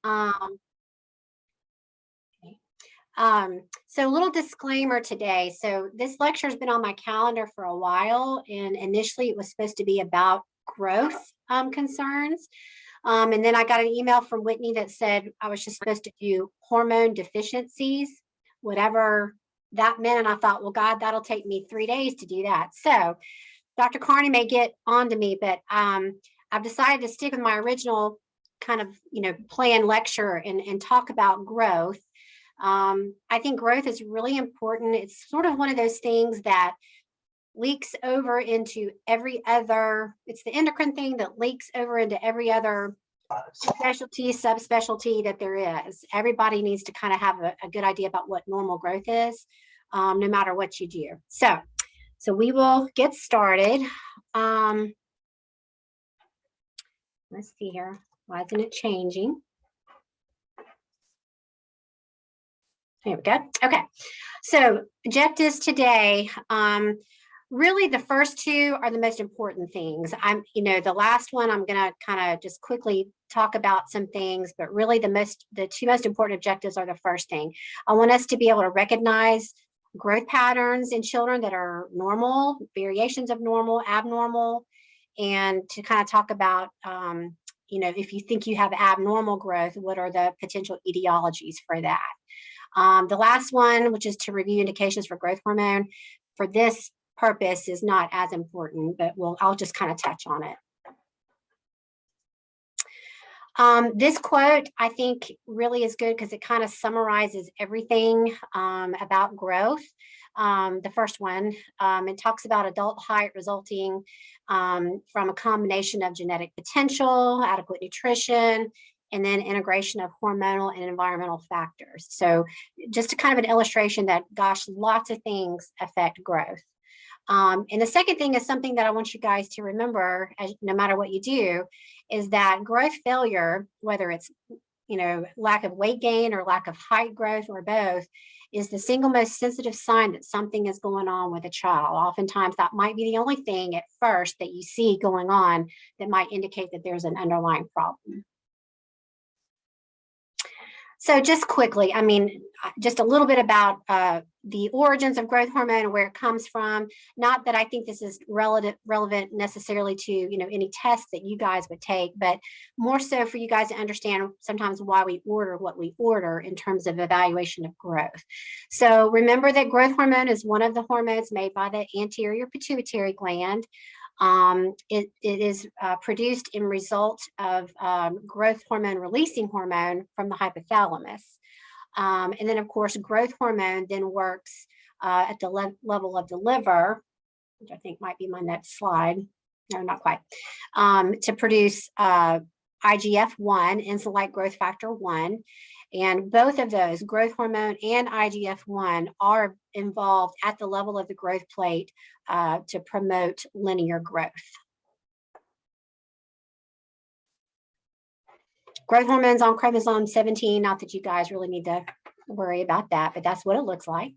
Um, so a little disclaimer today. So this lecture has been on my calendar for a while, and initially it was supposed to be about growth concerns. And then I got an email from Whitney that said I was just supposed to do hormone deficiencies, whatever that meant. And I thought, well, God, that'll take me 3 days to do that. So Dr. Carney may get on to me, but I've decided to stick with my original kind of, planned lecture and talk about growth. I think growth is really important. It's sort of one of those things that leaks over into every other, it's the endocrine thing that leaks over into every other specialty, subspecialty that there is. Everybody needs to kind of have a good idea about what normal growth is, no matter what you do. So we will get started. Let's see here. Why isn't it changing? There we go. Okay. So objectives today. Really, the first two are the most important things. The last one, I'm going to kind of just quickly talk about some things, but really the two most important objectives are the first thing. I want us to be able to recognize growth patterns in children that are normal, variations of normal, abnormal, and to kind of talk about, if you think you have abnormal growth, what are the potential etiologies for that? The last one, which is to review indications for growth hormone, for this purpose is not as important, but I'll just kind of touch on it. This quote, I think, really is good because it kind of summarizes everything about growth. The first one, it talks about adult height resulting from a combination of genetic potential, adequate nutrition, and then integration of hormonal and environmental factors. So just a kind of an illustration that, gosh, lots of things affect growth. And the second thing is something that I want you guys to remember, no matter what you do, is that growth failure, whether it's lack of weight gain or lack of height growth or both, is the single most sensitive sign that something is going on with a child. Oftentimes that might be the only thing at first that you see going on that might indicate that there's an underlying problem. So just quickly, just a little bit about the origins of growth hormone and where it comes from. Not that I think this is relevant necessarily to any tests that you guys would take, but more so for you guys to understand sometimes why we order what we order in terms of evaluation of growth. So remember that growth hormone is one of the hormones made by the anterior pituitary gland. It is produced in result of growth hormone releasing hormone from the hypothalamus. And then, of course, growth hormone then works at the level of the liver, which I think might be my next slide. No, not quite. To produce IGF-1, insulin-like growth factor 1. And both of those, growth hormone and IGF-1, are involved at the level of the growth plate to promote linear growth. Growth hormones on chromosome 17, not that you guys really need to worry about that, but that's what it looks like.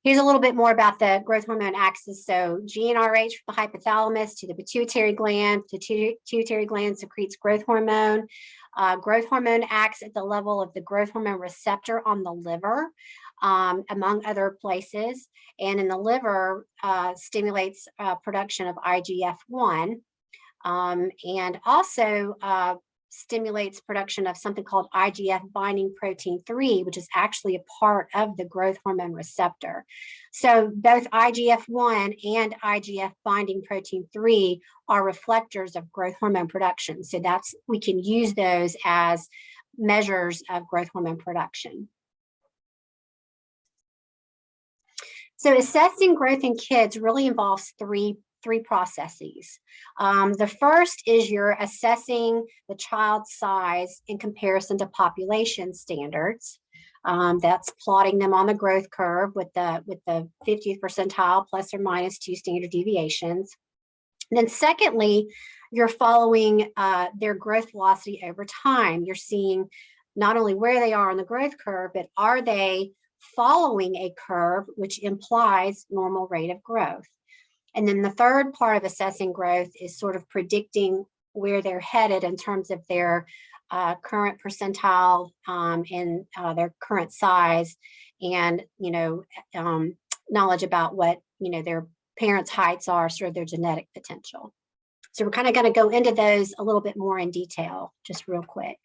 Here's a little bit more about the growth hormone axis. So GnRH from the hypothalamus to the pituitary gland. The pituitary gland secretes growth hormone. Growth hormone acts at the level of the growth hormone receptor on the liver, among other places. And in the liver, stimulates production of IGF-1 and also stimulates production of something called IGF binding protein 3, which is actually a part of the growth hormone receptor. So both IGF-1 and IGF binding protein 3 are reflectors of growth hormone production. So we can use those as measures of growth hormone production. So assessing growth in kids really involves three processes. The first is you're assessing the child's size in comparison to population standards. That's plotting them on the growth curve with the 50th percentile plus or minus 2 standard deviations. And then secondly, you're following their growth velocity over time. You're seeing not only where they are on the growth curve, but are they following a curve which implies normal rate of growth. And then the third part of assessing growth is sort of predicting where they're headed in terms of their current percentile in their current size, and knowledge about what their parents' heights are, sort of their genetic potential. So we're kind of going to go into those a little bit more in detail, just real quick.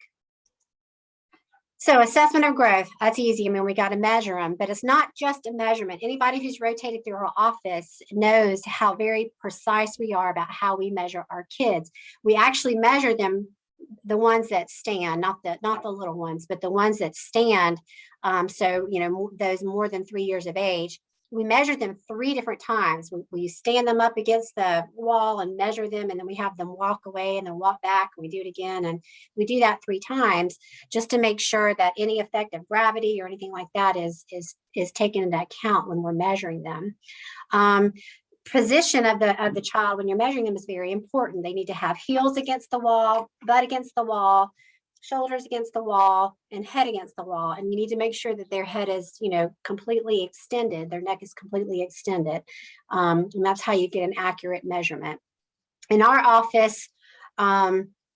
So assessment of growth, that's easy. I mean, we got to measure them, but it's not just a measurement. Anybody who's rotated through our office knows how very precise we are about how we measure our kids. We actually measure them, the ones that stand, not the little ones, but the ones that stand. So, those more than 3 years of age, we measure them 3 different times. We stand them up against the wall and measure them, and then we have them walk away and then walk back, and we do it again. And we do that 3 times just to make sure that any effect of gravity or anything like that is taken into account when we're measuring them. Position of the child when you're measuring them is very important. They need to have heels against the wall, butt against the wall, shoulders against the wall, and head against the wall. And you need to make sure that their head is, completely extended. Their neck is completely extended. And that's how you get an accurate measurement. In our office,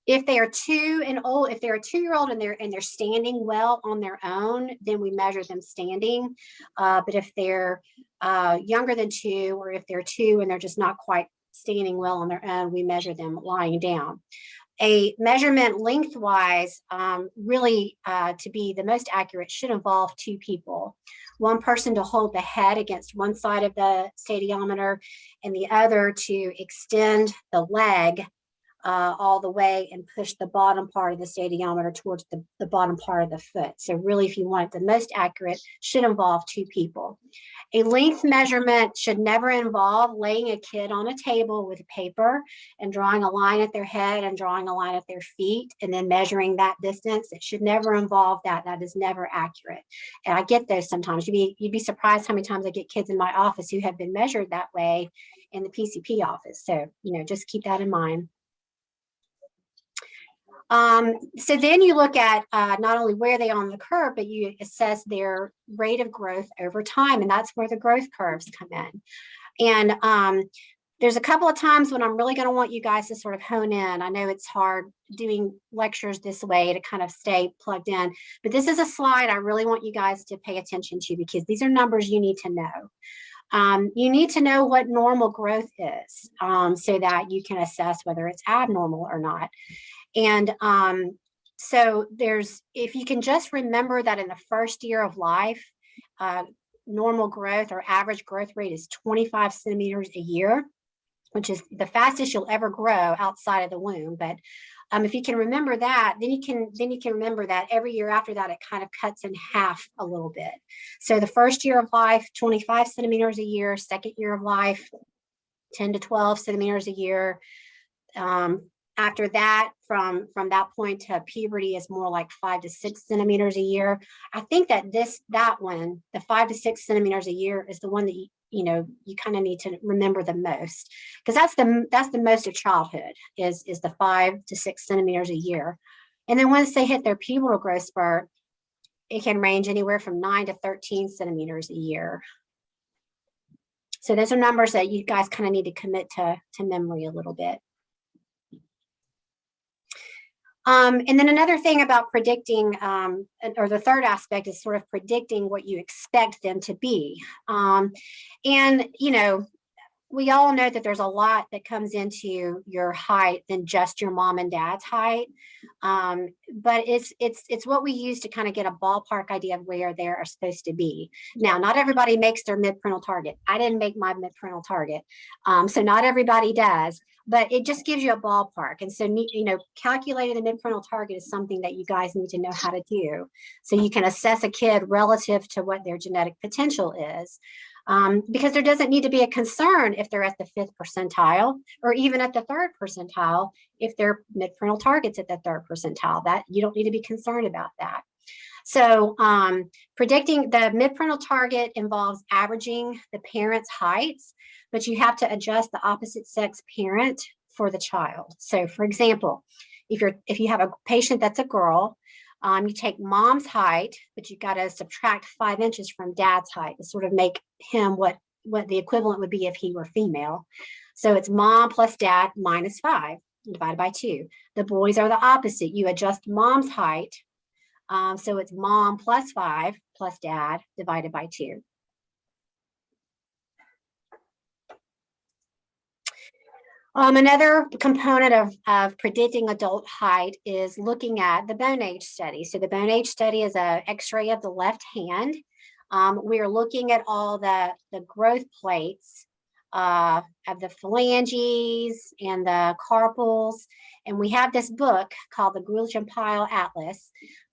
if they are 2 and old, if they're a 2-year-old and they're standing well on their own, then we measure them standing. But if they're younger than 2, or if they're 2 and they're just not quite standing well on their own, we measure them lying down. A measurement lengthwise, really to be the most accurate, should involve 2 people. One person to hold the head against one side of the stadiometer, and the other to extend the leg all the way and push the bottom part of the stadiometer towards the bottom part of the foot. So really, if you want it the most accurate, should involve 2 people. A length measurement should never involve laying a kid on a table with paper and drawing a line at their head and drawing a line at their feet and then measuring that distance. It should never involve that. That is never accurate. And I get those sometimes. You'd be surprised how many times I get kids in my office who have been measured that way in the PCP office. So, just keep that in mind. So then you look at not only where they are on the curve, but you assess their rate of growth over time, and that's where the growth curves come in. And there's a couple of times when I'm really going to want you guys to sort of hone in. I know it's hard doing lectures this way to kind of stay plugged in, but this is a slide I really want you guys to pay attention to, because these are numbers you need to know. You need to know what normal growth is, so that you can assess whether it's abnormal or not. And so if you can just remember that in the first year of life, normal growth or average growth rate is 25 centimeters a year, which is the fastest you'll ever grow outside of the womb. But if you can remember that, then you can remember that every year after that, it kind of cuts in half a little bit. So the first year of life, 25 centimeters a year. Second year of life, 10 to 12 centimeters a year. After that, from that point to puberty, is more like 5 to 6 centimeters a year. I think that one, the 5 to 6 centimeters a year, is the one that you kind of need to remember the most, because that's the most of childhood is the 5 to 6 centimeters a year. And then once they hit their pubertal growth spurt, it can range anywhere from 9 to 13 centimeters a year. So those are numbers that you guys kind of need to commit to memory a little bit. And then another thing about predicting, or the third aspect, is sort of predicting what you expect them to be. And, we all know that there's a lot that comes into your height than just your mom and dad's height. But it's what we use to kind of get a ballpark idea of where they are supposed to be. Now, not everybody makes their mid-parental target. I didn't make my mid-parental target. So not everybody does, but it just gives you a ballpark. And so, calculating the mid-parental target is something that you guys need to know how to do, so you can assess a kid relative to what their genetic potential is. Because there doesn't need to be a concern if they're at the 5th percentile, or even at the 3rd percentile, if their mid-parental target's at the 3rd percentile. That you don't need to be concerned about that. So predicting the mid-parental target involves averaging the parents' heights, but you have to adjust the opposite sex parent for the child. So for example, if you have a patient that's a girl, you take mom's height, but you've got to subtract 5 inches from dad's height to sort of make him what the equivalent would be if he were female. So it's mom plus dad minus 5. divided by 2. The boys are the opposite. You adjust mom's height. So it's mom plus 5 plus dad divided by 2. Another component of predicting adult height is looking at the bone age study. So the bone age study is an x-ray of the left hand. We are looking at all the growth plates of the phalanges and the carpals. And we have this book called the Greulich-Pyle Atlas.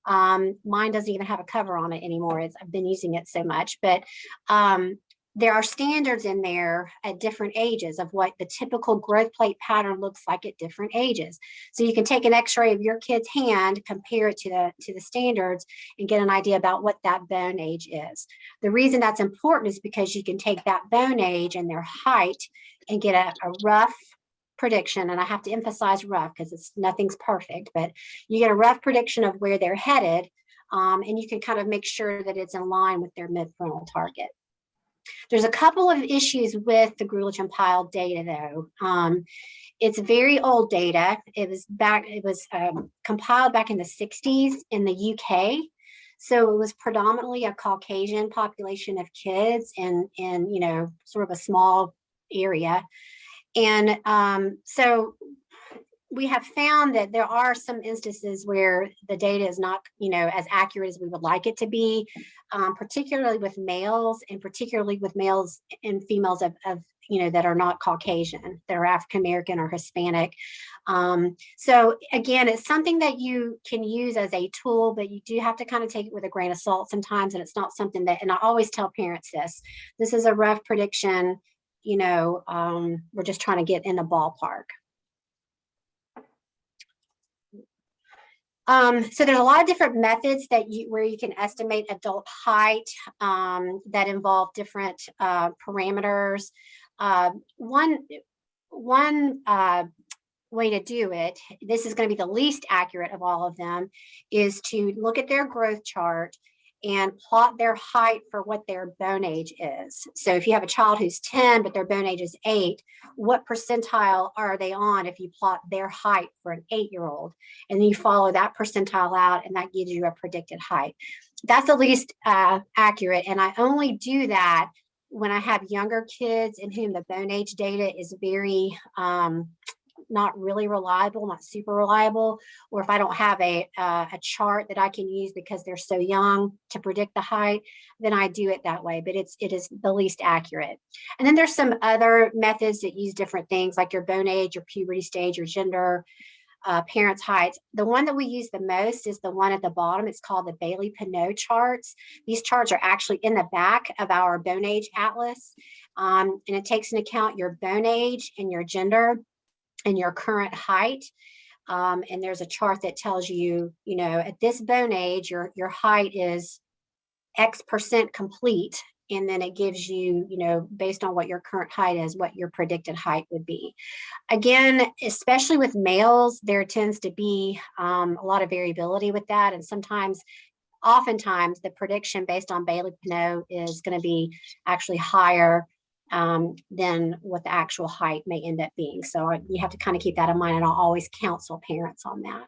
Mine doesn't even have a cover on it anymore. I've been using it so much, but there are standards in there at different ages of what the typical growth plate pattern looks like at different ages. So you can take an x-ray of your kid's hand, compare it to the standards, and get an idea about what that bone age is. The reason that's important is because you can take that bone age and their height and get a rough prediction, and I have to emphasize rough because nothing's perfect, but you get a rough prediction of where they're headed, and you can kind of make sure that it's in line with their mid-parental target. There's a couple of issues with the Greulich-Pyle data, though. It's very old data. It was compiled back in the 60s in the UK. So it was predominantly a Caucasian population of kids in sort of a small area. And so we have found that there are some instances where the data is not, as accurate as we would like it to be, particularly with males, and particularly with males and females of that are not Caucasian, that are African American or Hispanic. So again, it's something that you can use as a tool, but you do have to kind of take it with a grain of salt sometimes. And it's not something that, and I always tell parents this is a rough prediction. We're just trying to get in the ballpark. So there's a lot of different methods where you can estimate adult height that involve different parameters. One way to do it, this is going to be the least accurate of all of them, is to look at their growth chart and plot their height for what their bone age is. So if you have a child who's 10, but their bone age is 8, what percentile are they on if you plot their height for an 8-year-old? And then you follow that percentile out, and that gives you a predicted height. That's the least accurate. And I only do that when I have younger kids in whom the bone age data is very not really reliable, not super reliable, or if I don't have a chart that I can use because they're so young to predict the height, then I do it that way. But it is the least accurate. And then there's some other methods that use different things, like your bone age, your puberty stage, your gender, parents' heights. The one that we use the most is the one at the bottom. It's called the Bailey-Pinot charts. These charts are actually in the back of our bone age atlas, and it takes into account your bone age and your gender and your current height. And there's a chart that tells you, at this bone age, your height is X% complete. And then it gives you, based on what your current height is, what your predicted height would be. Again, especially with males, there tends to be a lot of variability with that. And oftentimes, the prediction based on Bailey-Pinot is going to be actually higher than what the actual height may end up being. So you have to kind of keep that in mind, and I'll always counsel parents on that.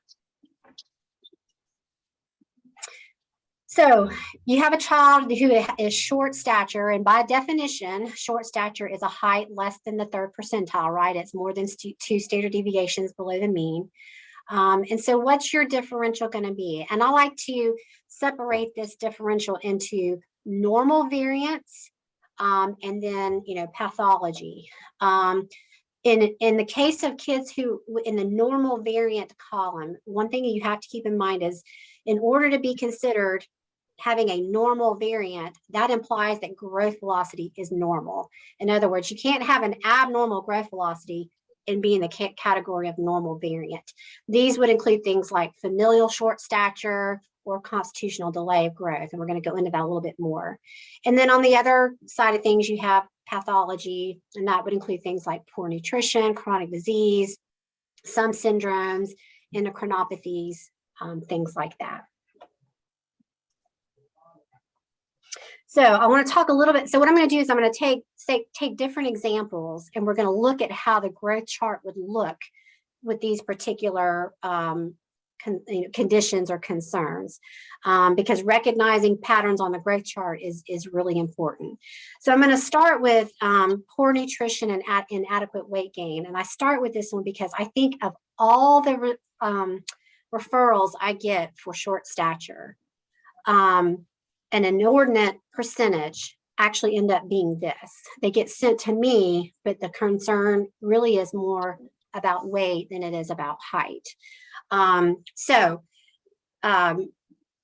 So you have a child who is short stature, and by definition, short stature is a height less than the 3rd percentile, right? It's more than 2 standard deviations below the mean. And so what's your differential going to be? And I like to separate this differential into normal variance, and then, pathology. In the case of kids who, in the normal variant column, one thing you have to keep in mind is, in order to be considered having a normal variant, that implies that growth velocity is normal. In other words, you can't have an abnormal growth velocity and be in the category of normal variant. These would include things like familial short stature or constitutional delay of growth. And we're going to go into that a little bit more. And then on the other side of things, you have pathology, and that would include things like poor nutrition, chronic disease, some syndromes, endocrinopathies, things like that. So I want to talk a little bit. So what I'm going to do is I'm going to take different examples, and we're going to look at how the growth chart would look with these particular conditions or concerns, because recognizing patterns on the growth chart is really important. So I'm going to start with poor nutrition and inadequate weight gain. And I start with this one because I think of all the referrals I get for short stature, an inordinate percentage actually end up being this. They get sent to me, but the concern really is more about weight than it is about height.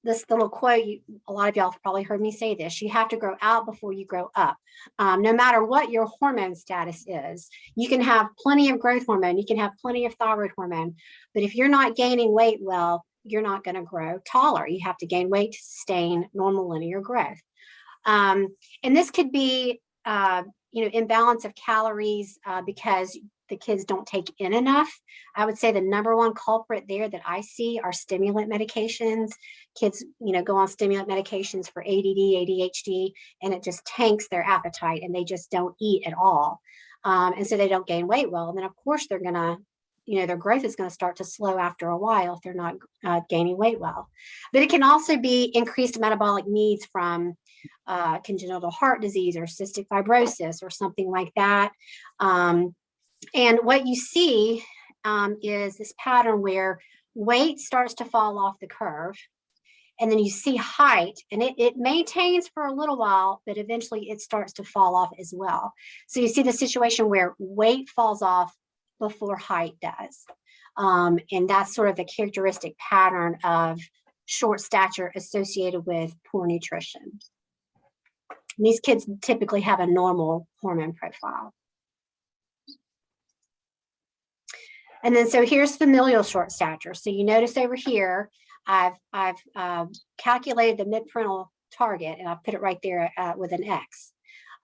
This little quote, a lot of y'all have probably heard me say this: you have to grow out before you grow up. No matter what your hormone status is, you can have plenty of growth hormone, you can have plenty of thyroid hormone, but if you're not gaining weight well, you're not going to grow taller. You have to gain weight to sustain normal linear growth. And this could be, imbalance of calories because the kids don't take in enough. I would say the number one culprit there that I see are stimulant medications. Kids, go on stimulant medications for ADD, ADHD, and it just tanks their appetite and they just don't eat at all. And so they don't gain weight well. And then of course they're going to, their growth is going to start to slow after a while if they're not gaining weight well. But it can also be increased metabolic needs from congenital heart disease or cystic fibrosis or something like that. And what you see is this pattern where weight starts to fall off the curve, and then you see height, and it maintains for a little while, but eventually it starts to fall off as well. So you see the situation where weight falls off before height does. And that's sort of the characteristic pattern of short stature associated with poor nutrition. And these kids typically have a normal hormone profile. And then, so here's familial short stature. So you notice over here, I've calculated the mid-parental target, and I put it right there with an X.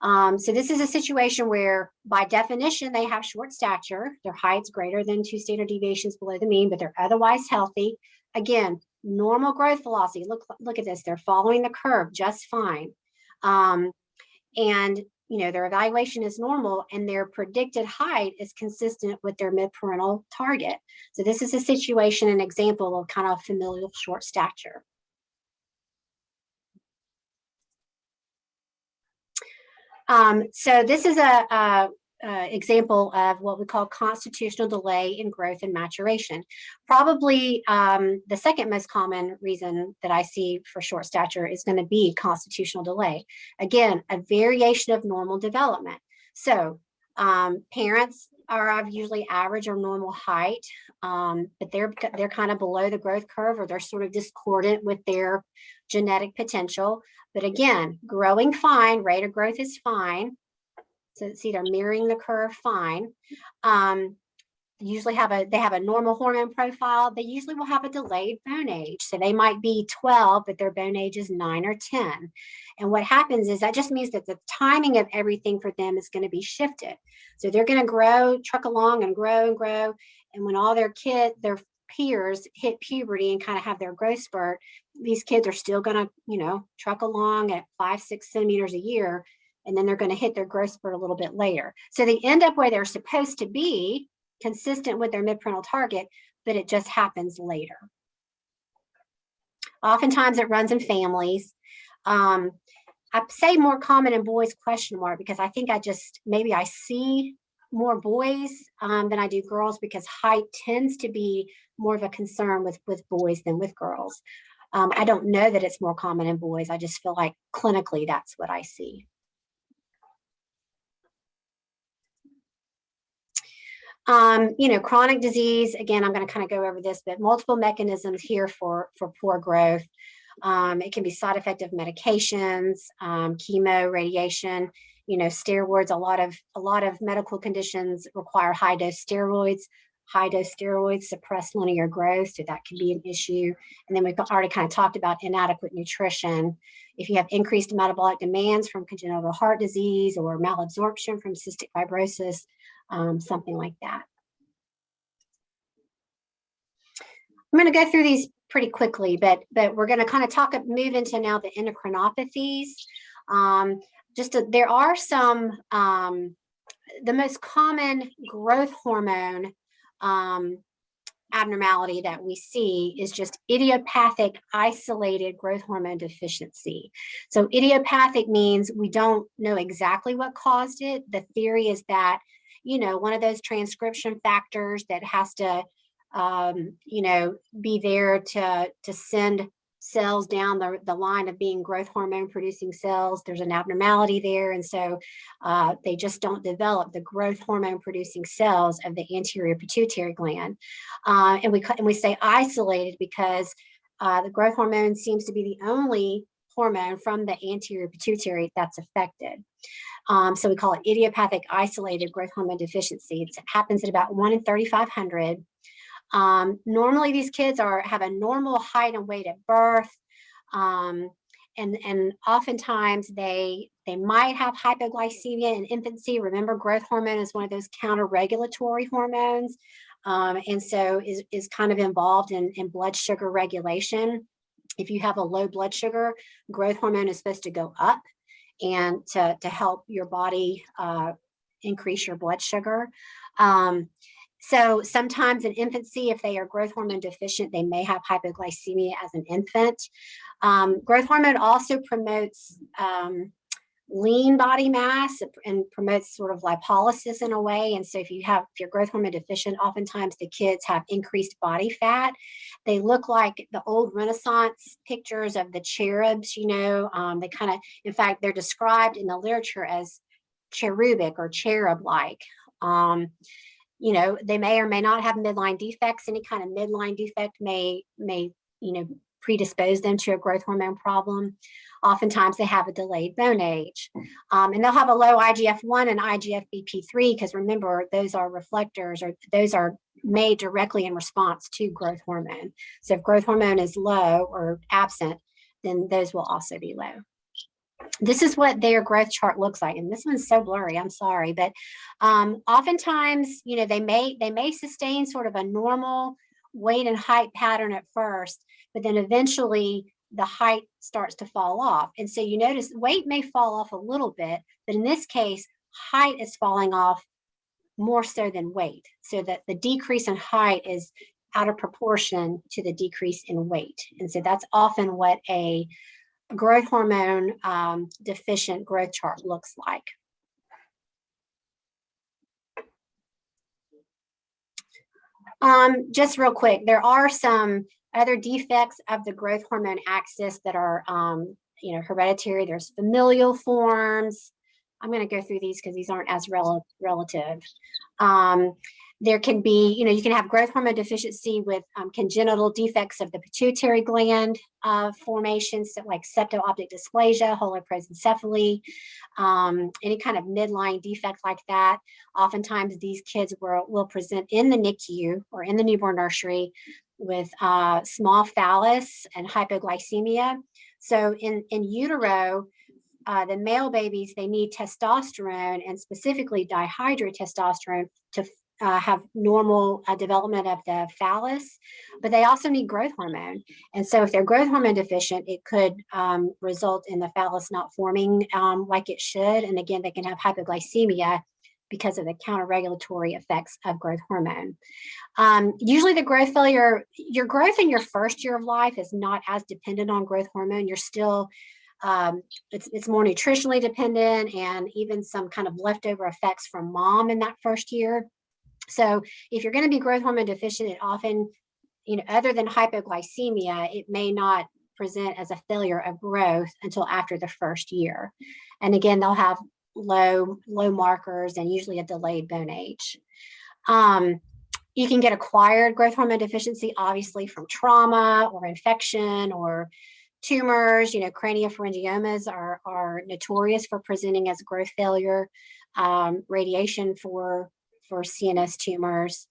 So this is a situation where, by definition, they have short stature. Their height's greater than 2 standard deviations below the mean, but they're otherwise healthy. Again, normal growth velocity. Look at this. They're following the curve just fine. And their evaluation is normal, and their predicted height is consistent with their mid-parental target. So this is a situation, an example of kind of familial short stature. So this is a example of what we call constitutional delay in growth and maturation. Probably the second most common reason that I see for short stature is going to be constitutional delay. Again, a variation of normal development. So parents are of usually average or normal height, but they're kind of below the growth curve, or they're sort of discordant with their genetic potential. But again, growing fine, rate of growth is fine. So see, they're mirroring the curve fine. Usually they have a normal hormone profile. They usually will have a delayed bone age. So they might be 12, but their bone age is 9 or 10. And what happens is that just means that the timing of everything for them is going to be shifted. So they're going to grow, truck along and grow and grow. And when all their peers hit puberty and kind of have their growth spurt, these kids are still going to, truck along at 5-6 centimeters a year. And then they're going to hit their growth spurt a little bit later. So they end up where they're supposed to be, consistent with their mid-parental target, but it just happens later. Oftentimes it runs in families. I say more common in boys, question mark, because I think maybe I see more boys than I do girls, because height tends to be more of a concern with boys than with girls. I don't know that it's more common in boys. I just feel like clinically that's what I see. Chronic disease, again, I'm going to kind of go over this, but multiple mechanisms here for poor growth. It can be side effect of medications, chemo, radiation, steroids. A lot of medical conditions require high dose steroids. High dose steroids suppress linear growth, so that can be an issue. And then we've already kind of talked about inadequate nutrition. If you have increased metabolic demands from congenital heart disease or malabsorption from cystic fibrosis, something like that. I'm going to go through these pretty quickly, but we're going to kind of move into now the endocrinopathies. There are some, the most common growth hormone abnormality that we see is just idiopathic isolated growth hormone deficiency. So idiopathic means we don't know exactly what caused it. The theory is that, one of those transcription factors that has to, be there to send cells down the line of being growth hormone producing cells. There's an abnormality there. And so they just don't develop the growth hormone producing cells of the anterior pituitary gland. And we say isolated because the growth hormone seems to be the only hormone from the anterior pituitary that's affected. So we call it idiopathic isolated growth hormone deficiency. It happens at about 1 in 3,500. Normally these kids have a normal height and weight at birth. And oftentimes they might have hypoglycemia in infancy. Remember, growth hormone is one of those counter-regulatory hormones. And so is kind of involved in blood sugar regulation. If you have a low blood sugar, growth hormone is supposed to go up and to help your body increase your blood sugar. So sometimes in infancy, if they are growth hormone deficient, they may have hypoglycemia as an infant. Growth hormone also promotes lean body mass and promotes sort of lipolysis in a way. And so if you're growth hormone deficient, oftentimes the kids have increased body fat. They look like the old Renaissance pictures of the cherubs, they kind of, in fact, they're described in the literature as cherubic or cherub-like. They may or may not have midline defects. Any kind of midline defect may predispose them to a growth hormone problem. Oftentimes they have a delayed bone age. And they'll have a low IGF-1 and IGF-BP3 because remember, those are reflectors, or those are made directly in response to growth hormone. So if growth hormone is low or absent, then those will also be low. This is what their growth chart looks like. And this one's so blurry, I'm sorry. But oftentimes, they may sustain sort of a normal weight and height pattern at first, but then eventually the height starts to fall off. And so you notice weight may fall off a little bit, but in this case, height is falling off more so than weight. So that the decrease in height is out of proportion to the decrease in weight. And so that's often what a growth hormone deficient growth chart looks like. Just real quick, there are some other defects of the growth hormone axis that are, hereditary. There's familial forms. I'm going to go through these because these aren't as relative. There can be, you can have growth hormone deficiency with congenital defects of the pituitary gland formations, so like septo-optic dysplasia, holoprosencephaly, any kind of midline defect like that. Oftentimes these kids will present in the NICU or in the newborn nursery with small phallus and hypoglycemia. So in utero, the male babies, they need testosterone and specifically dihydrotestosterone to have normal development of the phallus, but they also need growth hormone. And so if they're growth hormone deficient, it could result in the phallus not forming like it should. And again, they can have hypoglycemia because of the counter-regulatory effects of growth hormone. Usually the growth failure, your growth in your first year of life is not as dependent on growth hormone. You're still, it's more nutritionally dependent and even some kind of leftover effects from mom in that first year. So if you're going to be growth hormone deficient, it often, other than hypoglycemia, it may not present as a failure of growth until after the first year. And again, they'll have low markers and usually a delayed bone age. You can get acquired growth hormone deficiency, obviously from trauma or infection or tumors. Craniopharyngiomas are notorious for presenting as growth failure, radiation for CNS tumors.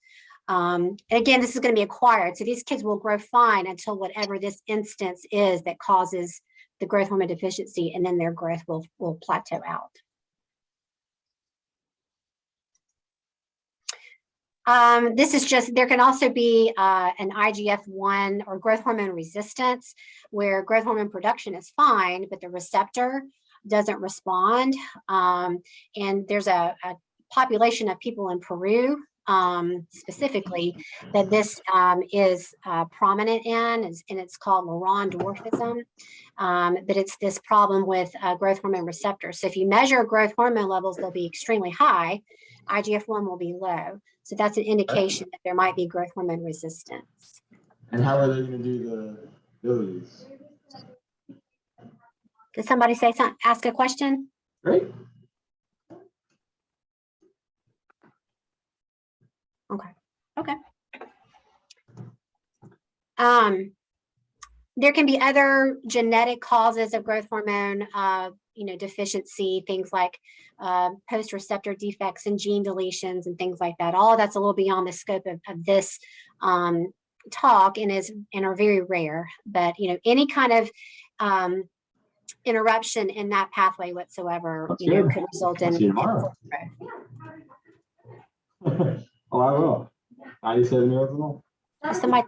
And again, this is going to be acquired. So these kids will grow fine until whatever this instance is that causes the growth hormone deficiency, and then their growth will plateau out. This is just, there can also be an IGF-1 or growth hormone resistance, where growth hormone production is fine, but the receptor doesn't respond. And there's a population of people in Peru specifically that this is prominent in, and it's called Laron dwarfism. But it's this problem with growth hormone receptors. So if you measure growth hormone levels, they'll be extremely high. IGF-1 will be low. So that's an indication that there might be growth hormone resistance. And how are they going to do the abilities? Did somebody say something, ask a question? Great. Okay. There can be other genetic causes of growth hormone, deficiency, things like post-receptor defects and gene deletions and things like that. All of that's a little beyond the scope of this talk and are very rare. But any kind of interruption in that pathway whatsoever, could result in growth. Oh, I will. 97 years old. Somebody.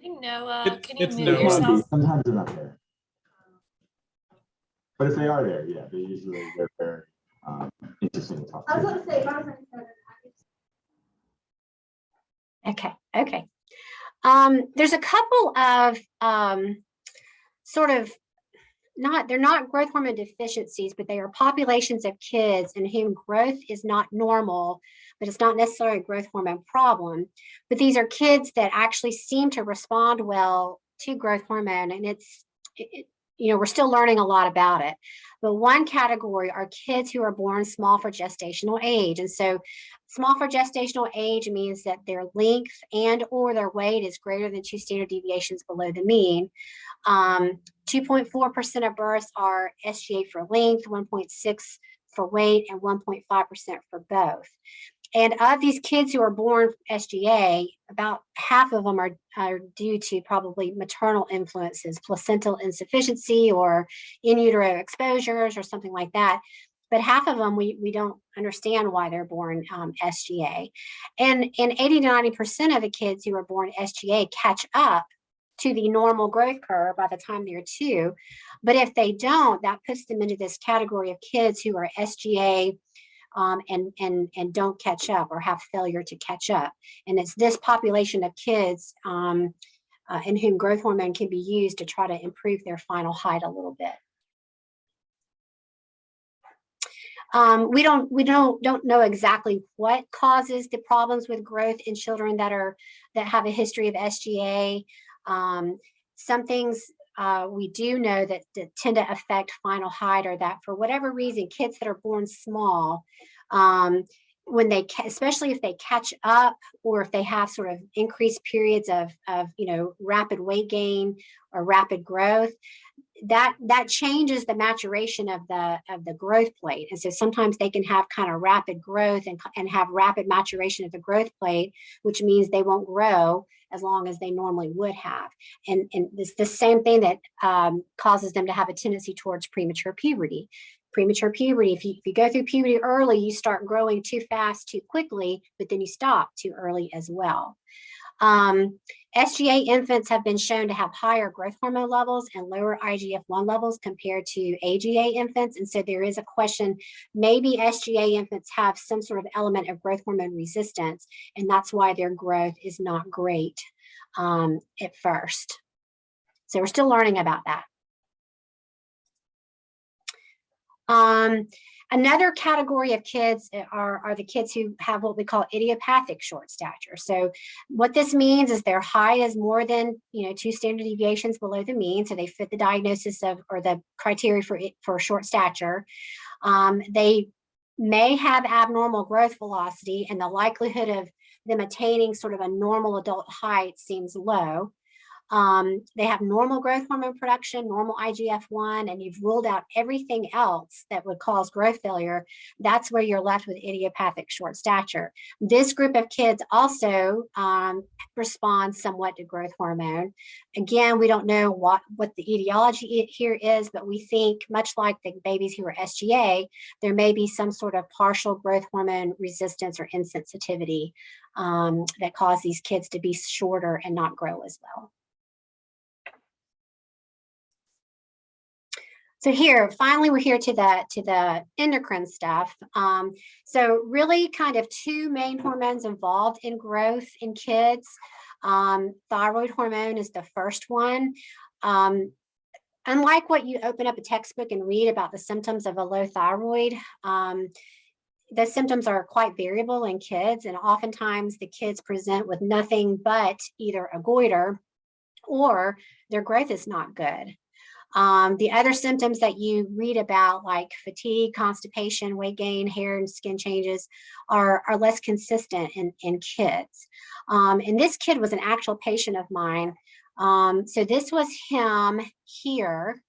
Noah, can you it's mute Noah. yourself? Sometimes they're not there. But if they are there, yeah, they're very interesting to talk to. I was going to say, Okay. There's a couple of they're not growth hormone deficiencies, but they are populations of kids in whom growth is not normal, but it's not necessarily a growth hormone problem. But these are kids that actually seem to respond well to growth hormone, and we're still learning a lot about it. But one category are kids who are born small for gestational age. And so small for gestational age means that their length and or their weight is greater than 2 standard deviations below the mean. 2.4% of births are SGA for length, 1.6% for weight, and 1.5% for both. And of these kids who are born SGA, about half of them are due to probably maternal influences, placental insufficiency or in utero exposures or something like that. But half of them, we don't understand why they're born SGA. And 80 to 90% of the kids who are born SGA catch up to the normal growth curve by the time they're 2. But if they don't, that puts them into this category of kids who are SGA and don't catch up or have failure to catch up. And it's this population of kids in whom growth hormone can be used to try to improve their final height a little bit. We don't know exactly what causes the problems with growth in children that have a history of SGA. Some things we do know that tend to affect final height, or that for whatever reason, kids that are born small, when especially if they catch up, or if they have sort of increased periods of rapid weight gain or rapid growth, that changes the maturation of the growth plate. And so sometimes they can have kind of rapid growth and have rapid maturation of the growth plate, which means they won't grow as long as they normally would have. And it's the same thing that causes them to have a tendency towards premature puberty. Premature puberty, if you go through puberty early, you start growing too fast, too quickly, but then you stop too early as well. SGA infants have been shown to have higher growth hormone levels and lower IGF-1 levels compared to AGA infants. And so there is a question, maybe SGA infants have some sort of element of growth hormone resistance, and that's why their growth is not great at first. So we're still learning about that. Another category of kids are the kids who have what we call idiopathic short stature. So what this means is their height is more than 2 standard deviations below the mean. So they fit the diagnosis or the criteria for short stature. They may have abnormal growth velocity, and the likelihood of them attaining sort of a normal adult height seems low. They have normal growth hormone production, normal IGF-1, and you've ruled out everything else that would cause growth failure. That's where you're left with idiopathic short stature. This group of kids also responds somewhat to growth hormone. Again, we don't know what the etiology here is, but we think, much like the babies who are SGA, there may be some sort of partial growth hormone resistance or insensitivity that cause these kids to be shorter and not grow as well. So here, finally, we're here to the endocrine stuff. So really kind of two main hormones involved in growth in kids. Thyroid hormone is the first one. Unlike what you open up a textbook and read about the symptoms of a low thyroid, the symptoms are quite variable in kids, and oftentimes the kids present with nothing but either a goiter or their growth is not good. The other symptoms that you read about, like fatigue, constipation, weight gain, hair and skin changes, are less consistent in kids. And this kid was an actual patient of mine. So this was him here,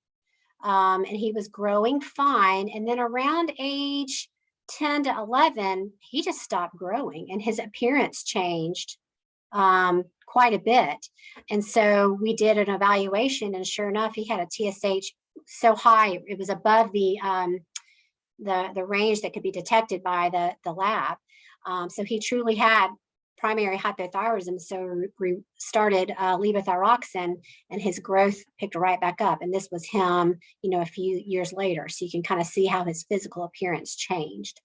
and he was growing fine. And then around age 10 to 11, he just stopped growing and his appearance changed quite a bit. And so we did an evaluation, and sure enough, he had a TSH so high, it was above the range that could be detected by the lab. So he truly had primary hypothyroidism. So we started levothyroxine, and his growth picked right back up. And this was him, a few years later. So you can kind of see how his physical appearance changed.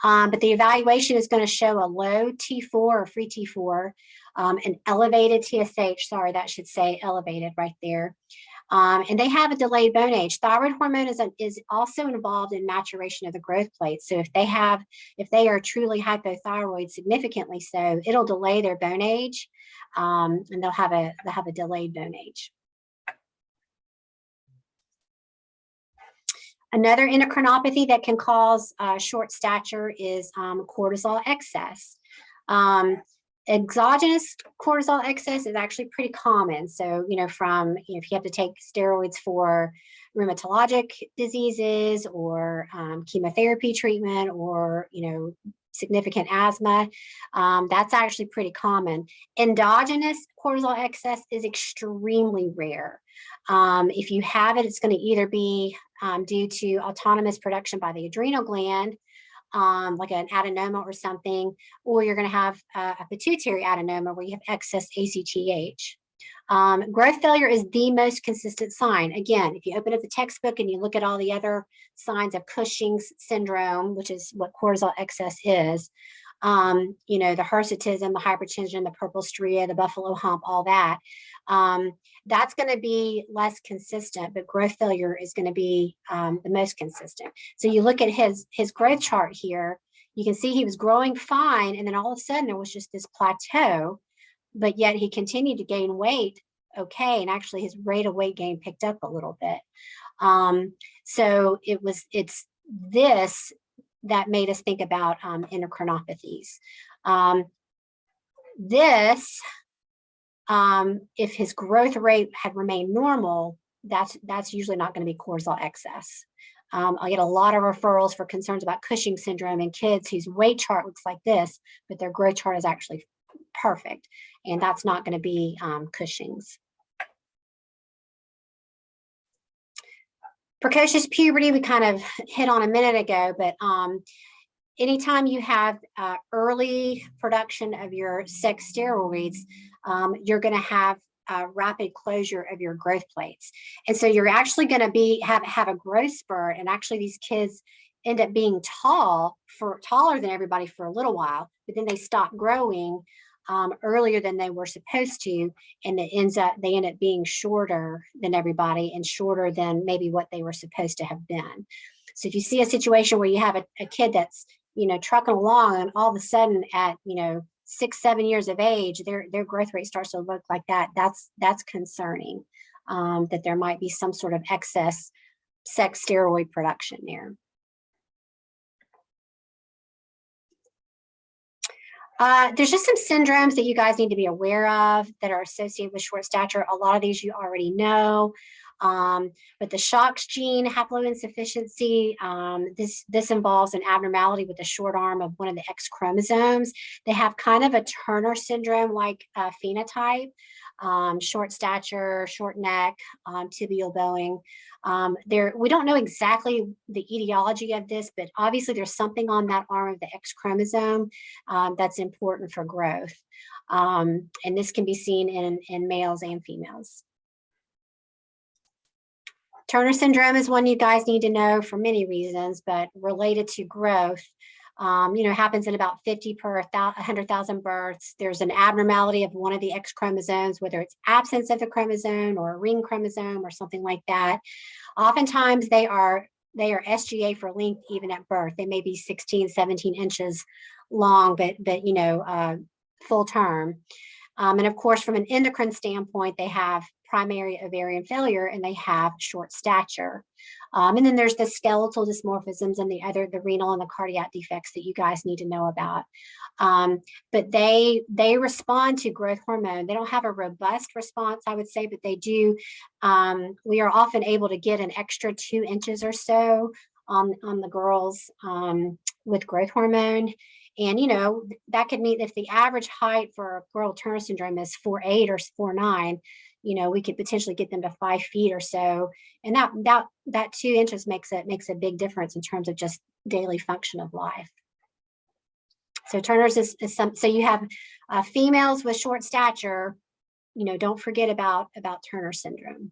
But the evaluation is going to show a low T4 or free T4, an elevated TSH, sorry, that should say elevated right there. And they have a delayed bone age. Thyroid hormone is also involved in maturation of the growth plate. So if they are truly hypothyroid, significantly so, it'll delay their bone age, and they'll have a delayed bone age. Another endocrinopathy that can cause short stature is cortisol excess. Exogenous cortisol excess is actually pretty common. So, if you have to take steroids for rheumatologic diseases or chemotherapy treatment or, significant asthma, that's actually pretty common. Endogenous cortisol excess is extremely rare. If you have it, it's going to either be due to autonomous production by the adrenal gland, like an adenoma or something, or you're going to have a pituitary adenoma where you have excess ACTH. Growth failure is the most consistent sign. Again, if you open up the textbook and you look at all the other signs of Cushing's syndrome, which is what cortisol excess is, the hirsutism, the hypertension, the purple stria, the buffalo hump, all that, that's going to be less consistent, but growth failure is going to be the most consistent. So you look at his growth chart here, you can see he was growing fine, and then all of a sudden there was just this plateau, but yet he continued to gain weight, okay, and actually his rate of weight gain picked up a little bit. So it's this that made us think about endocrinopathies. If his growth rate had remained normal, that's usually not going to be cortisol excess. I get a lot of referrals for concerns about Cushing syndrome in kids whose weight chart looks like this, but their growth chart is actually perfect, and that's not going to be Cushing's. Precocious puberty, we kind of hit on a minute ago, but anytime you have early production of your sex steroids, you're going to have rapid closure of your growth plates. And so you're actually going to have a growth spurt, and actually these kids end up being taller than everybody for a little while, but then they stop growing earlier than they were supposed to, and they end up being shorter than everybody and shorter than maybe what they were supposed to have been. So if you see a situation where you have a kid that's trucking along, and all of a sudden at 6, 7 years of age, their growth rate starts to look like that, that's concerning, that there might be some sort of excess sex steroid production there. There's just some syndromes that you guys need to be aware of that are associated with short stature. A lot of these you already know, but the SHOX gene, haploinsufficiency, this involves an abnormality with the short arm of one of the X chromosomes. They have kind of a Turner syndrome-like phenotype. Short stature, short neck, tibial bowing. We don't know exactly the etiology of this, but obviously there's something on that arm of the X chromosome that's important for growth. And this can be seen in males and females. Turner syndrome is one you guys need to know for many reasons, but related to growth. Happens in about 50 per 100,000 births. There's an abnormality of one of the X chromosomes, whether it's absence of a chromosome or a ring chromosome or something like that. Oftentimes they are SGA for length even at birth. They may be 16, 17 inches long, but full term. And of course, from an endocrine standpoint, they have primary ovarian failure and they have short stature. And then there's the skeletal dysmorphisms and the renal and the cardiac defects that you guys need to know about. But they respond to growth hormone. They don't have a robust response, I would say, but they do. We are often able to get an extra 2 inches or so on the girls with growth hormone. And, that could mean if the average height for a girl with Turner syndrome is 4'8" or 4'9", we could potentially get them to 5 feet or so. And that 2 inches makes a big difference in terms of just daily function of life. So Turner's is some, so you have females with short stature, don't forget about Turner syndrome.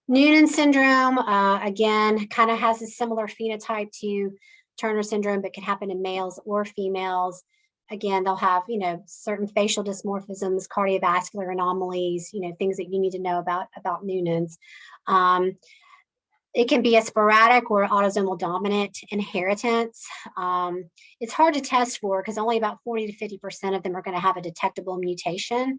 Noonan syndrome, again, kind of has a similar phenotype to Turner syndrome, but can happen in males or females. Again, they'll have, certain facial dysmorphisms, cardiovascular anomalies, things that you need to know about Noonan's. It can be a sporadic or autosomal dominant inheritance. It's hard to test for because only about 40 to 50% of them are going to have a detectable mutation.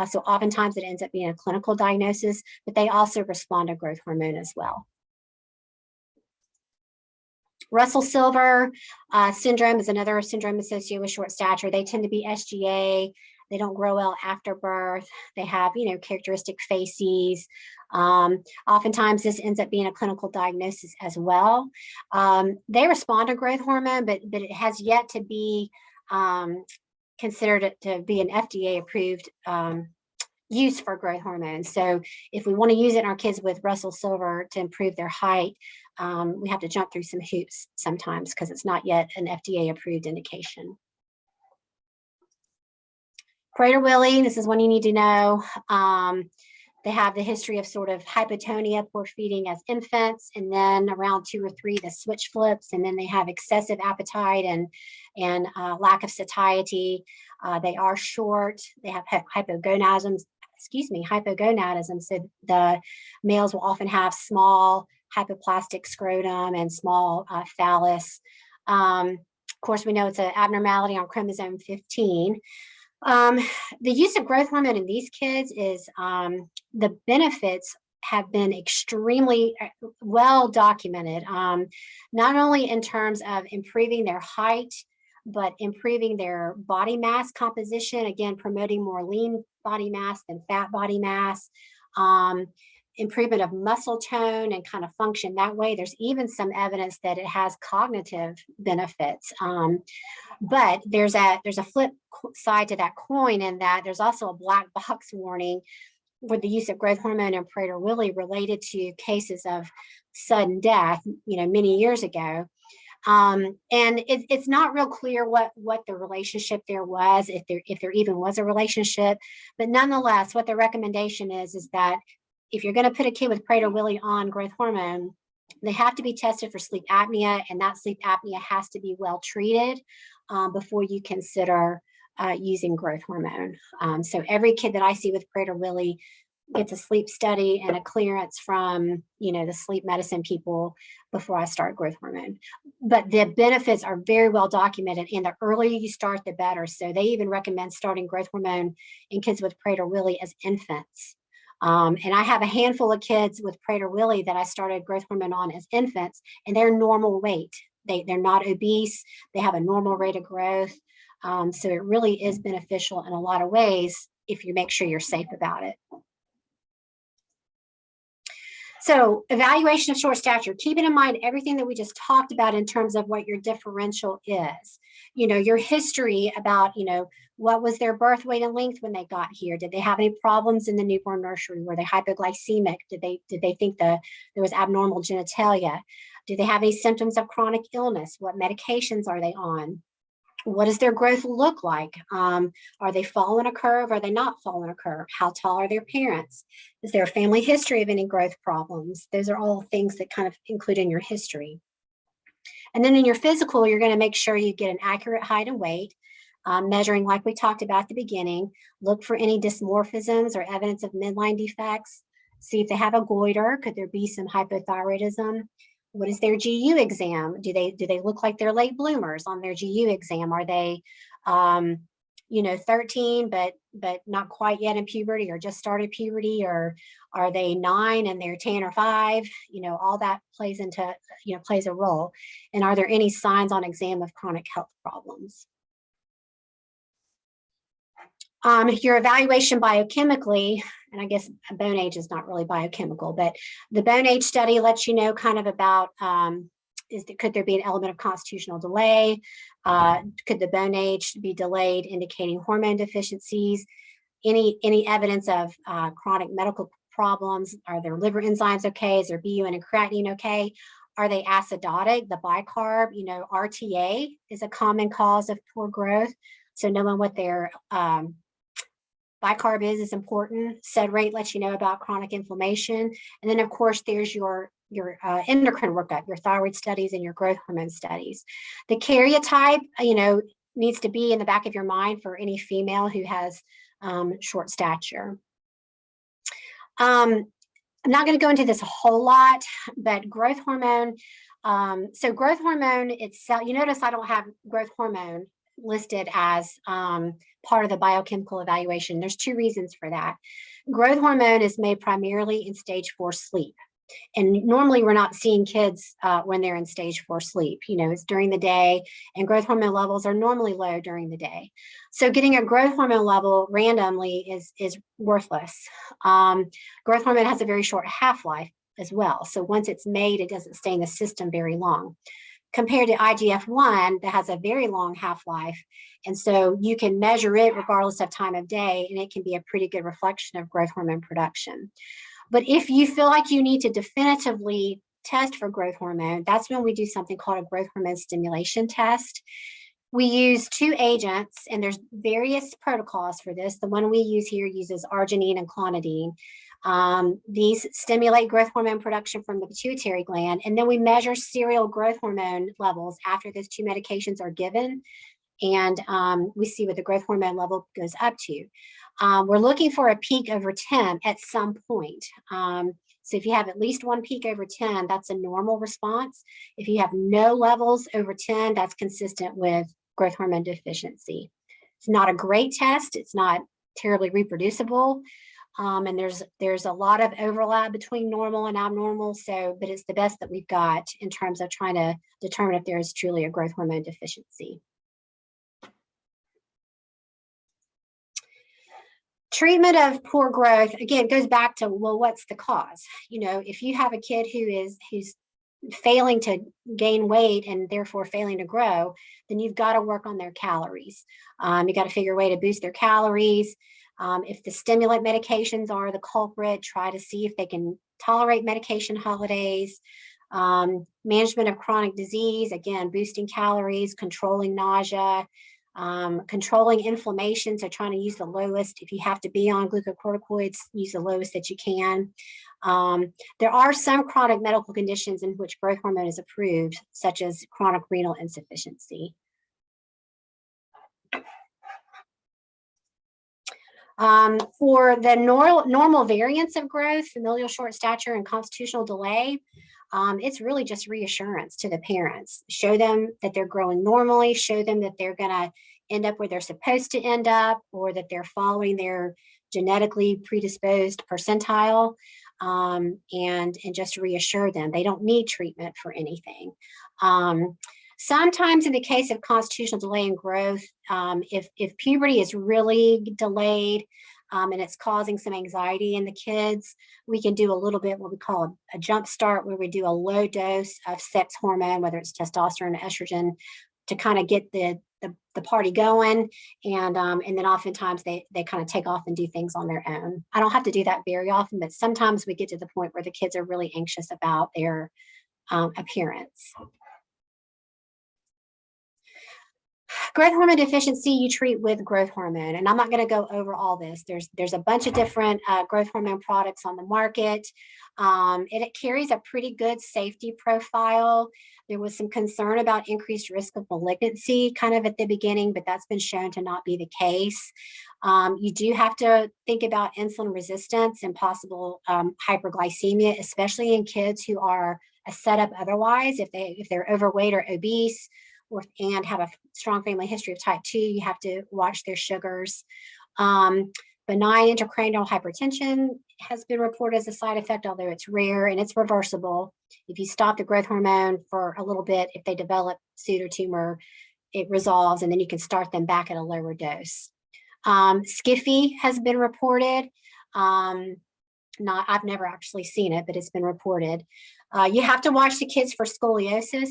So oftentimes it ends up being a clinical diagnosis, but they also respond to growth hormone as well. Russell-Silver syndrome is another syndrome associated with short stature. They tend to be SGA. They don't grow well after birth. They have, characteristic facies. Oftentimes this ends up being a clinical diagnosis as well. They respond to growth hormone, but it has yet to be considered to be an FDA approved use for growth hormone. So if we want to use it in our kids with Russell-Silver to improve their height, we have to jump through some hoops sometimes because it's not yet an FDA approved indication. Prader-Willi, this is one you need to know. They have the history of sort of hypotonia, poor feeding as infants, and then around 2 or 3, the switch flips, and then they have excessive appetite and lack of satiety. They are short. They have hypogonadism. So the males will often have small hypoplastic scrotum and small phallus. Of course, we know it's an abnormality on chromosome 15. The use of growth hormone in these kids is the benefits have been extremely well documented, not only in terms of improving their height, but improving their body mass composition, again, promoting more lean body mass than fat body mass, improvement of muscle tone and kind of function that way. There's even some evidence that it has cognitive benefits. But there's a flip side to that coin in that there's also a black box warning with the use of growth hormone and Prader-Willi related to cases of sudden death, many years ago. And it's not real clear what the relationship there was, if there even was a relationship. But nonetheless, what the recommendation is that if you're going to put a kid with Prader-Willi on growth hormone, they have to be tested for sleep apnea, and that sleep apnea has to be well treated before you consider using growth hormone. So every kid that I see with Prader-Willi gets a sleep study and a clearance from, the sleep medicine people before I start growth hormone. But the benefits are very well documented, and the earlier you start, the better. So they even recommend starting growth hormone in kids with Prader-Willi as infants. And I have a handful of kids with Prader-Willi that I started growth hormone on as infants, and they're normal weight. They're not obese. They have a normal rate of growth. So it really is beneficial in a lot of ways if you make sure you're safe about it. So evaluation of short stature, keeping in mind everything that we just talked about in terms of what your differential is. Your history about, what was their birth weight and length when they got here? Did they have any problems in the newborn nursery? Were they hypoglycemic? Did they think there was abnormal genitalia? Do they have any symptoms of chronic illness? What medications are they on? What does their growth look like? Are they following a curve? Are they not following a curve? How tall are their parents? Is there a family history of any growth problems? Those are all things that kind of include in your history. And then in your physical, you're going to make sure you get an accurate height and weight, measuring like we talked about at the beginning. Look for any dysmorphisms or evidence of midline defects. See if they have a goiter. Could there be some hypothyroidism? What is their GU exam? Do they look like they're late bloomers on their GU exam? Are they, 13 but not quite yet in puberty, or just started puberty? Or are they 9 and they're 10 or 5? All that plays a role. And are there any signs on exam of chronic health problems? Your evaluation biochemically, and I guess bone age is not really biochemical, but the bone age study lets you know kind of about, could there be an element of constitutional delay? Could the bone age be delayed, indicating hormone deficiencies? Any evidence of chronic medical problems? Are their liver enzymes okay? Is their BUN and creatinine okay? Are they acidotic? The bicarb, RTA is a common cause of poor growth. So knowing what their bicarb is important. SED rate lets you know about chronic inflammation. And then, of course, there's your endocrine workup, your thyroid studies and your growth hormone studies. The karyotype, needs to be in the back of your mind for any female who has short stature. I'm not going to go into this a whole lot, but growth hormone. So growth hormone itself, you notice I don't have growth hormone listed as part of the biochemical evaluation. There's 2 reasons for that. Growth hormone is made primarily in stage 4 sleep. And normally we're not seeing kids when they're in stage 4 sleep. It's during the day, and growth hormone levels are normally low during the day. So getting a growth hormone level randomly is worthless. Growth hormone has a very short half-life as well. So once it's made, it doesn't stay in the system very long, compared to IGF-1 that has a very long half-life. And so you can measure it regardless of time of day, and it can be a pretty good reflection of growth hormone production. But if you feel like you need to definitively test for growth hormone, that's when we do something called a growth hormone stimulation test. We use 2 agents, and there's various protocols for this. The one we use here uses arginine and clonidine. These stimulate growth hormone production from the pituitary gland, and then we measure serial growth hormone levels after those 2 medications are given, and we see what the growth hormone level goes up to. We're looking for a peak over 10 at some point. So if you have at least 1 peak over 10, that's a normal response. If you have no levels over 10, that's consistent with growth hormone deficiency. It's not a great test. It's not terribly reproducible. And there's a lot of overlap between normal and abnormal. But it's the best that we've got in terms of trying to determine if there is truly a growth hormone deficiency. Treatment of poor growth, again, goes back to, well, what's the cause? If you have a kid who's failing to gain weight and therefore failing to grow, then you've got to work on their calories. You got to figure a way to boost their calories. If the stimulant medications are the culprit, try to see if they can tolerate medication holidays. Management of chronic disease, again, boosting calories, controlling nausea, controlling inflammation, so trying to use the lowest. If you have to be on glucocorticoids, use the lowest that you can. There are some chronic medical conditions in which growth hormone is approved, such as chronic renal insufficiency. For the normal variants of growth, familial short stature and constitutional delay, it's really just reassurance to the parents. Show them that they're growing normally, show them that they're going to end up where they're supposed to end up, or that they're following their genetically predisposed percentile, and just reassure them. They don't need treatment for anything. Sometimes in the case of constitutional delay in growth, if puberty is really delayed and it's causing some anxiety in the kids, we can do a little bit what we call a jump start, where we do a low dose of sex hormone, whether it's testosterone or estrogen, to kind of get the party going. And then oftentimes they kind of take off and do things on their own. I don't have to do that very often, but sometimes we get to the point where the kids are really anxious about their appearance. Growth hormone deficiency you treat with growth hormone, and I'm not going to go over all this. There's a bunch of different growth hormone products on the market. It carries a pretty good safety profile. There was some concern about increased risk of malignancy kind of at the beginning, but that's been shown to not be the case. You do have to think about insulin resistance and possible hyperglycemia, especially in kids who are a setup otherwise. If they're overweight or obese, and have a strong family history of type 2, you have to watch their sugars. Benign intracranial hypertension has been reported as a side effect, although it's rare and it's reversible. If you stop the growth hormone for a little bit, if they develop pseudotumor, it resolves, and then you can start them back at a lower dose. SCFE has been reported. I've never actually seen it, but it's been reported. You have to watch the kids for scoliosis.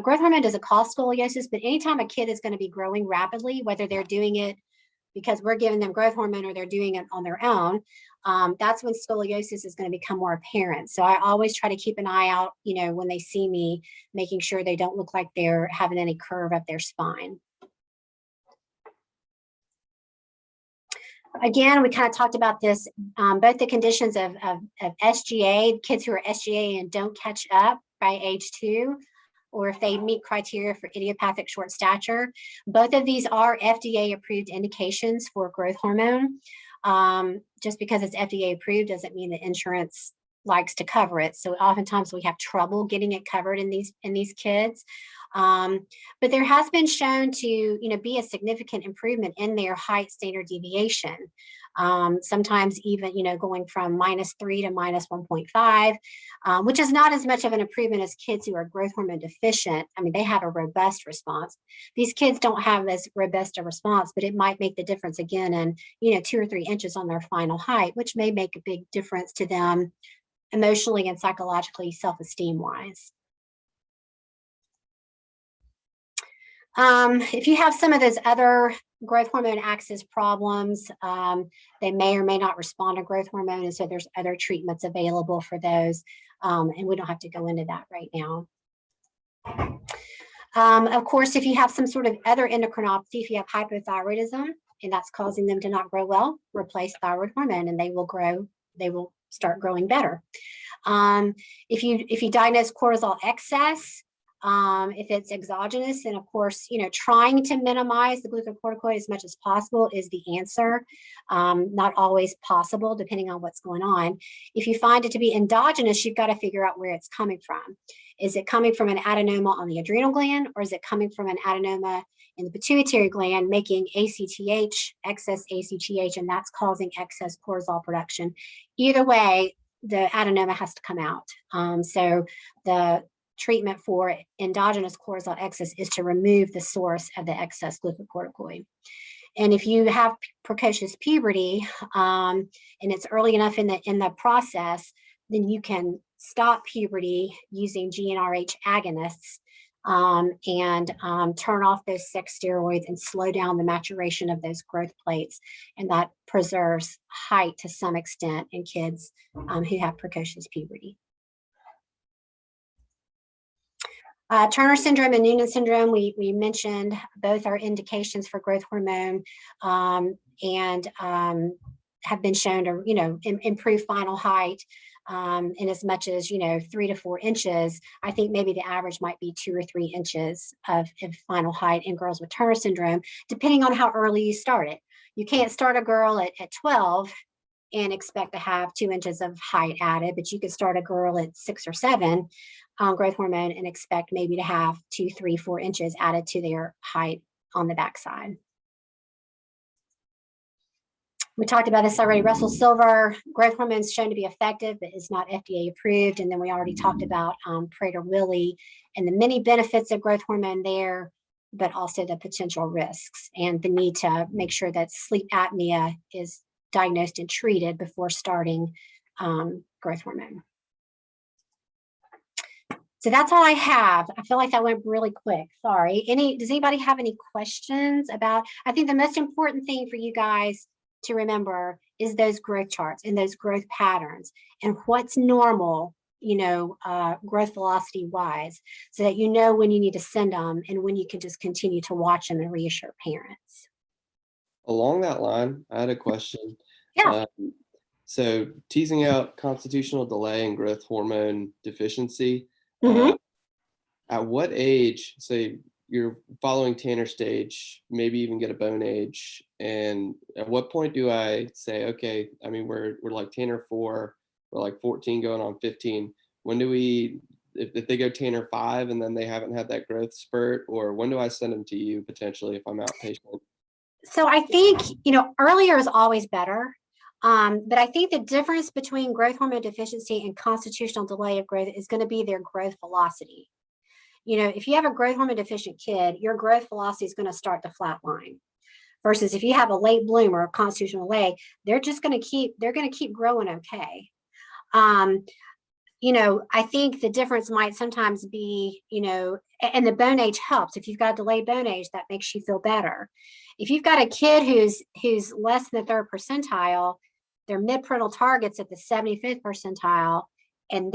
Growth hormone doesn't cause scoliosis, but anytime a kid is going to be growing rapidly, whether they're doing it because we're giving them growth hormone or they're doing it on their own, that's when scoliosis is going to become more apparent. So I always try to keep an eye out, when they see me, making sure they don't look like they're having any curve up their spine. Again, we kind of talked about this, both the conditions of SGA, kids who are SGA and don't catch up by age 2, or if they meet criteria for idiopathic short stature. Both of these are FDA approved indications for growth hormone. Just because it's FDA approved doesn't mean that insurance likes to cover it. So oftentimes we have trouble getting it covered in these kids. But there has been shown to, be a significant improvement in their height standard deviation. Sometimes even, going from -3 to -1.5, which is not as much of an improvement as kids who are growth hormone deficient. I mean, they have a robust response. These kids don't have as robust a response, but it might make the difference again in, 2 or 3 inches on their final height, which may make a big difference to them emotionally and psychologically, self-esteem wise. If you have some of those other growth hormone axis problems, they may or may not respond to growth hormone. And so there's other treatments available for those. And we don't have to go into that right now. Of course, if you have some sort of other endocrinopathy, if you have hypothyroidism and that's causing them to not grow well, replace thyroid hormone and they will start growing better. If you diagnose cortisol excess, if it's exogenous, and of course, trying to minimize the glucocorticoid as much as possible is the answer. Not always possible, depending on what's going on. If you find it to be endogenous, you've got to figure out where it's coming from. Is it coming from an adenoma on the adrenal gland, or is it coming from an adenoma in the pituitary gland making ACTH, excess ACTH, and that's causing excess cortisol production? Either way, the adenoma has to come out. So the treatment for endogenous cortisol excess is to remove the source of the excess glucocorticoid. And if you have precocious puberty and it's early enough in the process, then you can stop puberty using GnRH agonists and turn off those sex steroids and slow down the maturation of those growth plates. And that preserves height to some extent in kids who have precocious puberty. Turner syndrome and Noonan syndrome, we mentioned both are indications for growth hormone and have been shown to, improve final height in as much as, 3 to 4 inches. I think maybe the average might be 2 or 3 inches of final height in girls with Turner syndrome, depending on how early you start it. You can't start a girl at 12 and expect to have 2 inches of height added, but you could start a girl at 6 or 7 on growth hormone and expect maybe to have 2, 3, 4 inches added to their height on the backside. We talked about this already. Russell Silver, growth hormone is shown to be effective, but is not FDA approved. And then we already talked about Prader-Willi and the many benefits of growth hormone there, but also the potential risks and the need to make sure that sleep apnea is diagnosed and treated before starting growth hormone. So that's all I have. I feel like that went really quick. Sorry. Does anybody have any questions about? I think the most important thing for you guys to remember is those growth charts and those growth patterns and what's normal growth velocity wise, so that you know when you need to send them and when you can just continue to watch them and reassure parents. Along that line, I had a question. Yeah. So teasing out constitutional delay and growth hormone deficiency, Mhm. at what age, say you're following Tanner stage, maybe even get a bone age, and at what point do I say, okay, I mean, we're like Tanner 4, we're like 14 going on 15. When do we, if they go Tanner 5 and then they haven't had that growth spurt, or when do I send them to you potentially if I'm outpatient? So I think, earlier is always better. But I think the difference between growth hormone deficiency and constitutional delay of growth is going to be their growth velocity. If you have a growth hormone deficient kid, your growth velocity is going to start to flatline. Versus if you have a late bloomer, constitutional delay, they're going to keep growing okay. I think the difference might sometimes be, and the bone age helps. If you've got a delayed bone age, that makes you feel better. If you've got a kid who's less than the 3rd percentile, their mid-parental target's at the 75th percentile, and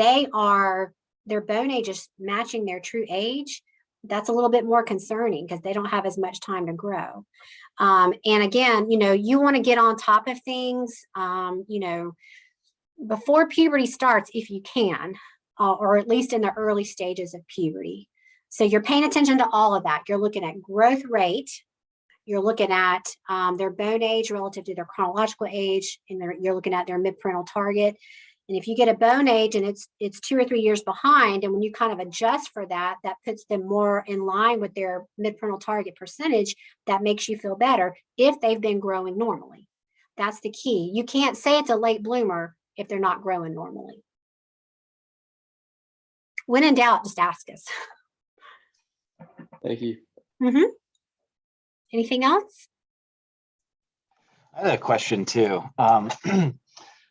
their bone age is matching their true age, that's a little bit more concerning because they don't have as much time to grow. And again, you want to get on top of things, before puberty starts, if you can, or at least in the early stages of puberty. So you're paying attention to all of that. You're looking at growth rate. You're looking at their bone age relative to their chronological age, and you're looking at their mid-parental target. And if you get a bone age and it's 2 or 3 years behind, and when you kind of adjust for that, that puts them more in line with their mid-parental target percentage, that makes you feel better if they've been growing normally. That's the key. You can't say it's a late bloomer if they're not growing normally. When in doubt, just ask us. Thank you. Mm-hmm. Anything else? I had a question too.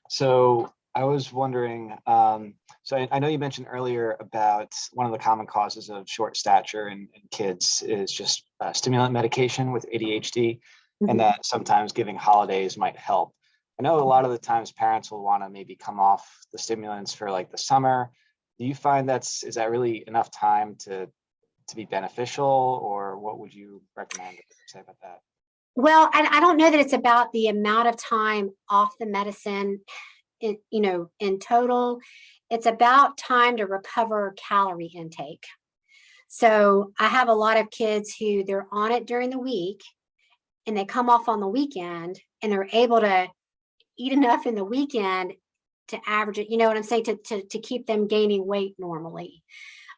So I was wondering, so I know you mentioned earlier about one of the common causes of short stature in kids is just stimulant medication with ADHD, and that sometimes giving holidays might help. I know a lot of the times parents will want to maybe come off the stimulants for like the summer. Do you find is that really enough time to be beneficial, or what would you recommend to say about that? Well, I don't know that it's about the amount of time off the medicine in total. It's about time to recover calorie intake. So I have a lot of kids who they're on it during the week and they come off on the weekend and they're able to eat enough in the weekend to average it, you know what I'm saying, to keep them gaining weight normally.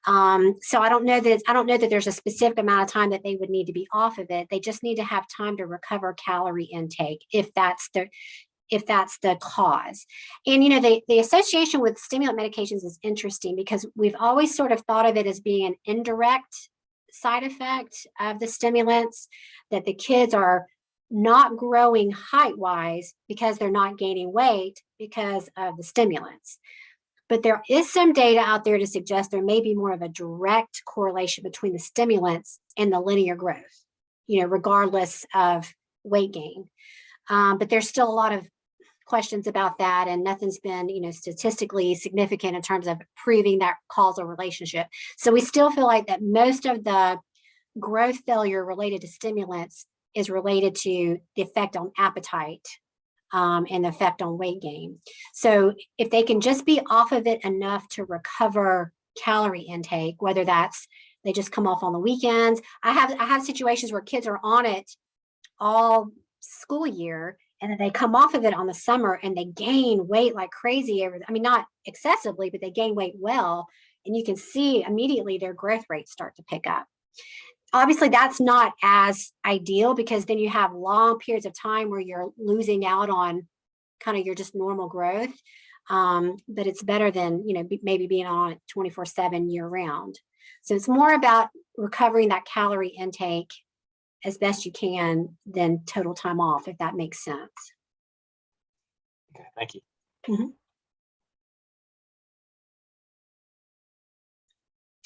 So I don't know that there's a specific amount of time that they would need to be off of it. They just need to have time to recover calorie intake if that's the cause. And the association with stimulant medications is interesting because we've always sort of thought of it as being an indirect side effect of the stimulants, that the kids are not growing height-wise because they're not gaining weight because of the stimulants. But there is some data out there to suggest there may be more of a direct correlation between the stimulants and the linear growth, regardless of weight gain. But there's still a lot of questions about that, and nothing's been, statistically significant in terms of proving that causal relationship. So we still feel like that most of the growth failure related to stimulants is related to the effect on appetite and the effect on weight gain. So if they can just be off of it enough to recover calorie intake, whether that's they just come off on the weekends. I have situations where kids are on it all school year and then they come off of it on the summer and they gain weight like crazy. Not excessively, but they gain weight well. And you can see immediately their growth rates start to pick up. Obviously, that's not as ideal because then you have long periods of time where you're losing out on kind of your just normal growth. But it's better than, maybe being on it 24/7 year round. So it's more about recovering that calorie intake as best you can than total time off, if that makes sense. Okay, thank you. Mm-hmm.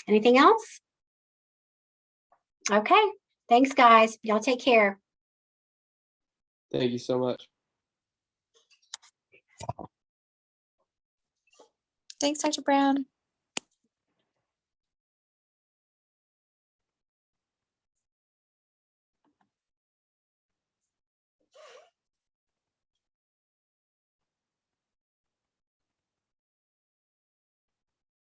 Anything else? Okay. Thanks, guys. Y'all take care. Thank you so much. Thanks, Dr. Brown.